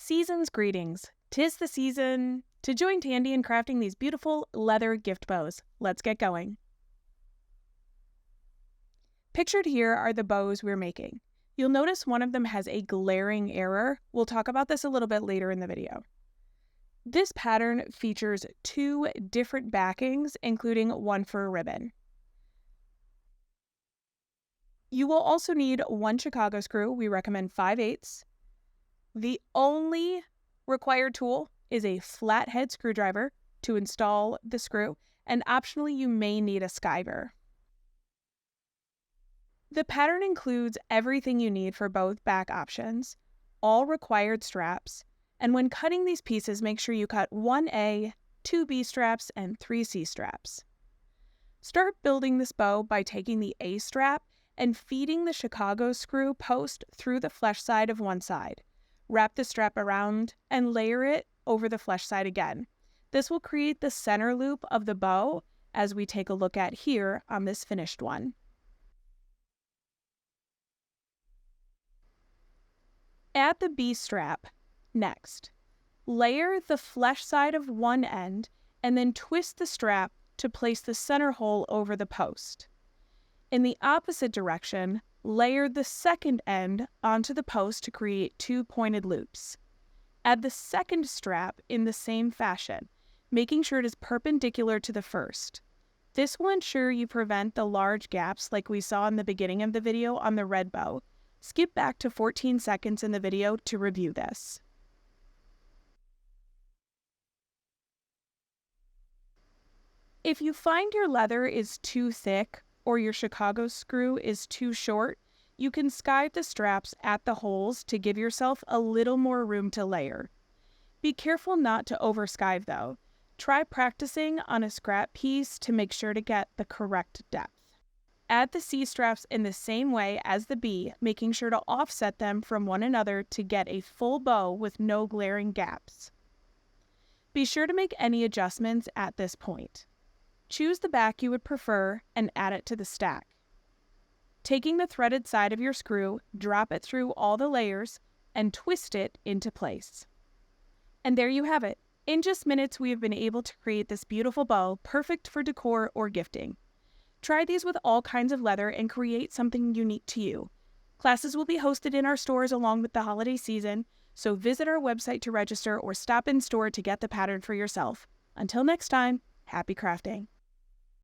Season's greetings. 'Tis the season to join Tandy in crafting these beautiful leather gift bows. Let's get going. Pictured here are the bows we're making. You'll notice one of them has a glaring error. We'll talk about this a little bit later in the video. This pattern features two different backings, including one for a ribbon. You will also need one Chicago screw. We recommend 5/8. The only required tool is a flathead screwdriver to install the screw, and optionally you may need a skiver. The pattern includes everything you need for both back options, all required straps, and when cutting these pieces, make sure you cut 1A, 2B straps, and 3C straps. Start building this bow by taking the A strap and feeding the Chicago screw post through the flesh side of one side. Wrap the strap around and layer it over the flesh side again. This will create the center loop of the bow, as we take a look at here on this finished one. Add the B strap next. Layer the flesh side of one end and then twist the strap to place the center hole over the post. In the opposite direction, layer the second end onto the post to create two pointed loops. Add the second strap in the same fashion, making sure it is perpendicular to the first. This will ensure you prevent the large gaps like we saw in the beginning of the video on the red bow. Skip back to 14 seconds in the video to review this. If you find your leather is too thick or your Chicago screw is too short, you can skive the straps at the holes to give yourself a little more room to layer. Be careful not to over-skive though. Try practicing on a scrap piece to make sure to get the correct depth. Add the C straps in the same way as the B, making sure to offset them from one another to get a full bow with no glaring gaps. Be sure to make any adjustments at this point. Choose the back you would prefer and add it to the stack. Taking the threaded side of your screw, drop it through all the layers and twist it into place. And there you have it. In just minutes, we have been able to create this beautiful bow, perfect for decor or gifting. Try these with all kinds of leather and create something unique to you. Classes will be hosted in our stores along with the holiday season, so visit our website to register or stop in store to get the pattern for yourself. Until next time, happy crafting.